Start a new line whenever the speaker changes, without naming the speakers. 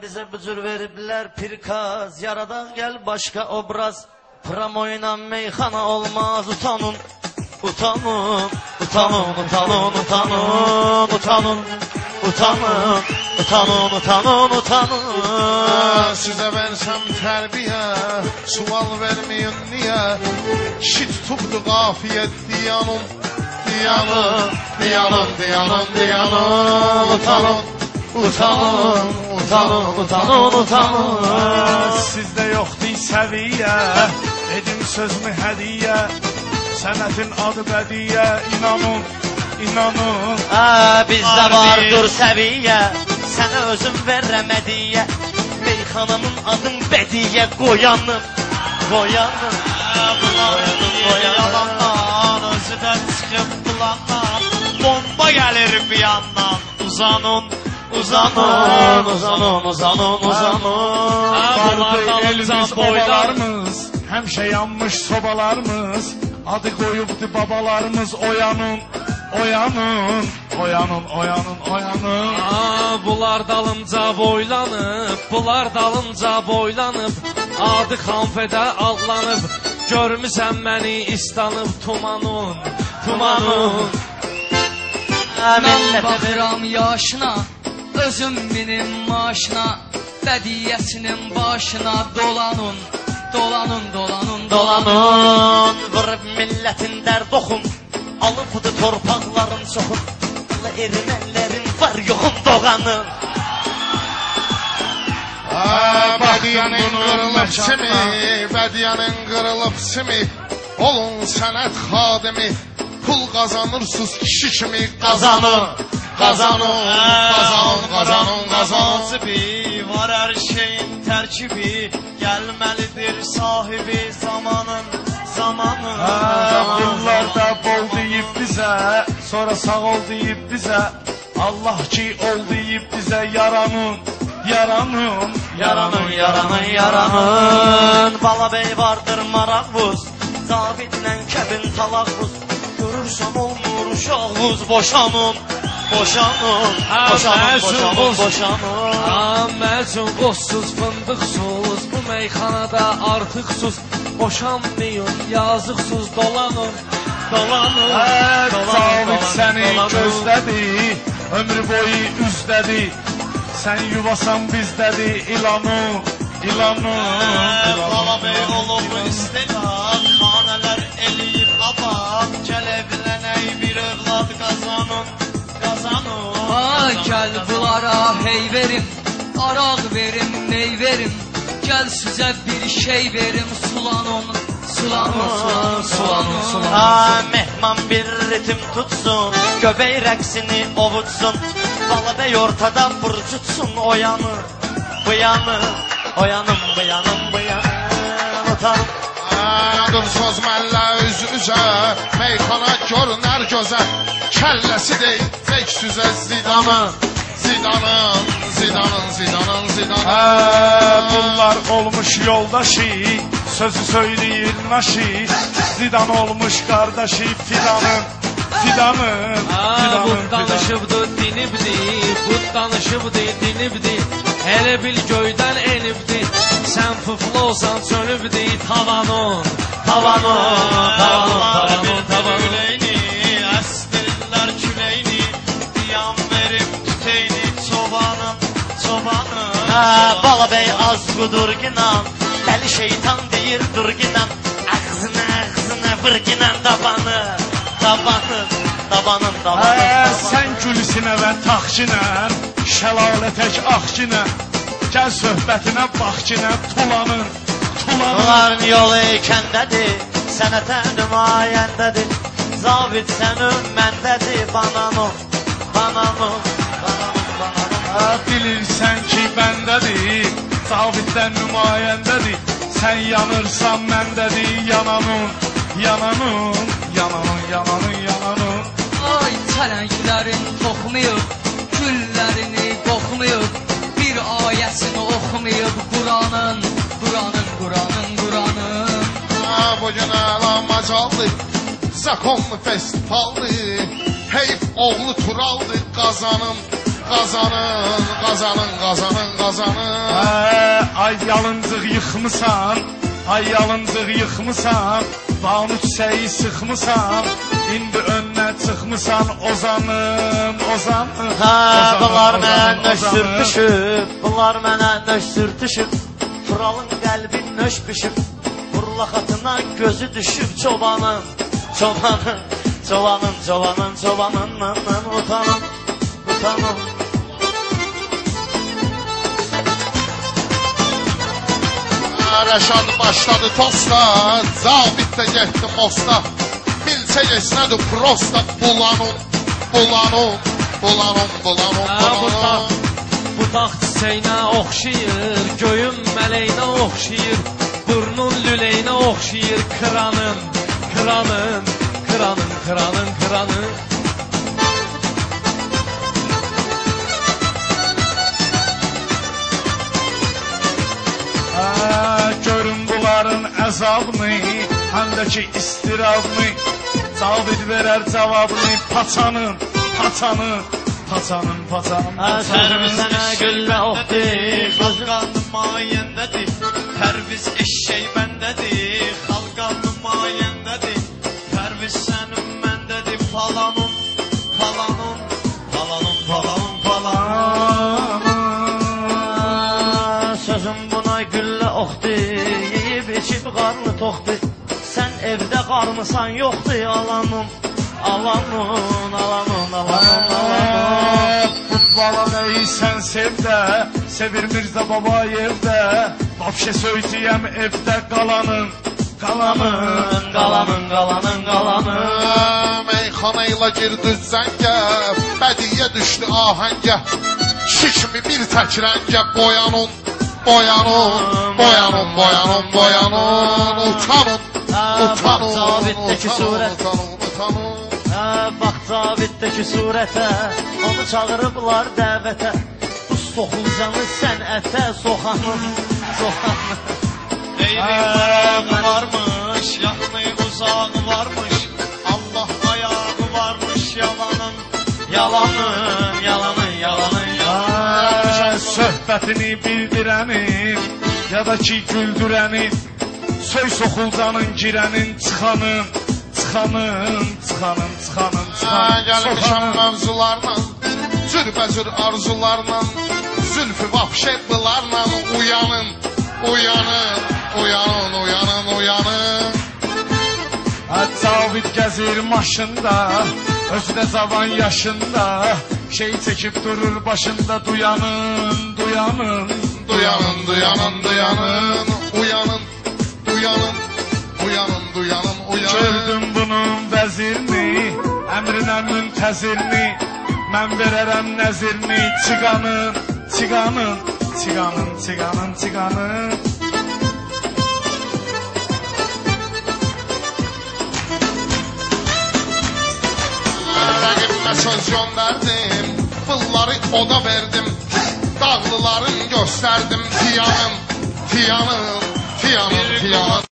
Bize bu cür veriblər pirkaz, yaradaq gəl başqa obraz. Pramoyla meyxana olmaz, utanın, utanın, utanın, utanın, utanın, utanın, utanın, utanın, utanın, utanın.
Sizə versəm tərbiyə, sual verməyin niyə? Şit tutubdu qafiyyət diyanım, diyanım, diyanım, diyanım, diyanım, utanın. Utanın, utanın, utanın, utanın.
Sizdə yoxdur səviyyə, edim sözümü hədiyyə. Sənətin adı bədiyyə, inanın, inanın.
Bizdə vardır səviyyə, sənə özüm verrəm hədiyyə. Meyxanamın adın bədiyyə, qoyanım, qoyanım.
Yalandan, özüdən çıxıb bulandan, bomba gəlir bir yandan, uzanın.
Uzanın, uzanın, uzanın, uzanın.
Vardı elimiz boylarımız, həmişə yanmış sobalarımız. Adı qoyubdu babalarımız, oyanın, oyanın, oyanın, oyanın, oyanın.
Bunlar dalınca boylanıb, bunlar dalınca boylanıb. Adı xanfədə adlanıb, görmüsən məni istanıb tumanın, tumanın.
Mən baxıram yaşına, özüm minim maşına, bədiyyəsinin başına dolanın, dolanın, dolanın,
Dolanın, vurub millətin dərd oxun, alıbdı torpaqların çoxun, ermənlərin var yoxun doğanın.
Bədiyyənin qırılıb simi, bədiyyənin qırılıb simi, olun sənət xadimi, pul qazanırsız kişi kimi qazanın. Qazanın, qazanın, qazanın, qazanın.
Var hər şeyin tərkibi, gəlməlidir sahibi zamanın, zamanın. Bunlar da bol deyib bizə, sonra sağ ol deyib bizə. Allah ki ol deyib bizə, yaranın, yaranın,
Yaranın, yaranın, yaranın. Balabəy vardır maraqvuz, zabitlə kəbin talaqvuz. Görürsən olmur uşaqvuz, boşanın. Boşanın, boşanın, boşanın, boşanın.
Məzun qoşsuz, fındıqsuz, bu meyxanada artıqsuz. Boşanmayın, yazıqsuz, dolanın, dolanın.
Zavit səni gözlədi, ömrü boyu üzdədi. Sən yuvasan bizdədir, ilanın, ilanın.
Balabəy olub istedad, xanələr eləyib abad. Gəl evlənək bir övlad qazanın, qazanın.
Gəl bunlara hey verim, araq verim, ney verim. Gəl sizə bir şey verim, sulanın, sulanın, sulanın, sulanın, sulanın.
Mehman bir ritim tutsun, göbək rəqsini ovutsun. Balabəy ortada burcutsun, oyanın, buyanın, oyanın, buyanın, buyanın, utanın.
Dur söz mənlə üz-üzə, meyxana görünər gözə. Kəlləsi deyil, tek süzə zidanın, zidanın, zidanın, zidanın, zidanın.
Bunlar olmuş yoldaşı, sözü söyləyir naşı. Zidan olmuş qardaşı, fidanın, fidanın,
Bu
fidanın,
danışıbdı, dinibdi, bu danışıbdı, dinibdi. Elə bil göydən enibdi, sən fıflı olsan sönübdi. Tavanın, tavanın, tavanın, tavanın, tavanın.
Əstirlər küləyini, diyan verib tüteyni, çobanın, çobanın.
Balabəy az qudurginan, dəli şeytan deyir durginan. Ağzına, ağzına vırginan tabanı, tabanın, tabanın, tabanın.
Sən gülsinə və taxçinə, şəlalə tək axçinə. Gəl söhbətinə baxçinə, tulanın, tulanın.
Onların yolu kəndədir, sənətə nümayəndədir. Zabit sənin məndədir, bananın, bananın, bananın, bananın.
Bilirsən ki bəndədir, zabitdən nümayəndədir. Sən yanırsan məndədir, yananın, yananın, yananın, yananın, yananın.
Ay çələnglərin toxmayıb, güllərini qoxmayıb. Bir ayəsini oxumayıb Quranın, Quranın, Quranın, Quranın.
Bugün əlamacaldır, zakonlu festivaldır. Heyf oğlu Turaldır, qazanın, Qazanın, qazanın, qazanın, qazanın.
Ay yalıncıq yıxmısan, ay yalıncıq yıxmısan, Banu çiçeği sıxmısan, indi önüne çıxmısan, ozanım, ozanım.
Bunlar mənə nöş sürtüşüb, bunlar mənə nöş sürtüşüb, kralın qəlbi nöş bişib, burlaxatına gözü düşüb çobanın, çobanın, çobanın, çobanın, çobanından utanın, utanın.
Rəşad başladı tosta, zabit də getdi mosta. Milçə geçsədir prosta, bulanın, bulanın, bulanın, bulanın, bulanın.
Bu dağ çiçeğine oxşayır, göyün mələyinə oxşayır, burnun lüləyinə oxşayır, kıranın, kıranın, kıranın, kıranın, kıranın.
Görün bunların əzabını, həm də ki istirabını, Cavid verər cavabını, paçanın, paçanın, paçanın, paçanın,
Sərvi sənə güllə oxdi,
Xalqanın mayəndədir, pərviz eşşək məndədir, xalqanın mayəndədir, pərviz sənin məndədir, falanın, falanın, falanın, falanın, falanın.
Sözüm buna güllə oxdi, yeyib içib qarnı toxdi, sən evdə qarmısan yoxdur alanın, alanın, alanın, alanın, alanın.
Futbala neysən sevdə, sevir Mirzə Baba yerdə, Vapşe söyləyəm evdə qalanın, qalanın,
Qalanın, qalanın, qalanın.
Meyxana ilə girdi zəngə, bədiyə düşdü ahəngə. Şişmi bir tək rəngə boyanın, boyanın, boyanın, boyanın, boyanın. Utanın, utanın,
Cavid'deki surət.
utanın, utanın.
Bax Cavid'deki surətə, onu çağırıblar dəvətə. Bu soxulcanı sənətə soxanın, soxanın.
Eyri marağı varmış, yaxını uzağı varmış, Allah ayağı varmış yalanın,
Yalanın, yalanın, yalanın, yalanın.
Söhbətini bildirənin, ya da ki güldürənin, Söy soxulcanın girənin, çıxanın, çıxanın, çıxanın, çıxanın, çıxanın,
Gəlmişəm
soxanın.
mövzularla, cürbəcür arzularla, zülfü vapşetlilarla uyanın, uyanın, uyanın, uyanın, uyanın.
Cavid gəzir maşında, özü də cavan yaşında, Şey çəkib durur başında, duyanın, duyanın,
Duyanın, duyanın, duyanın, uyanın, duyanın, uyanın, duyanın, uyanın.
Gördüm bunun vəzirini, əmrinə müntəzirini, Mən verərəm nəzirini, çıqanın, çıqanın, çıqanın, çıqanın, çıqanın.
Rəqibimə söz göndərdim, pılları oda verdim, dağlıların göstərdim, tiyanın, tiyanın, tiyanın, tiyanın.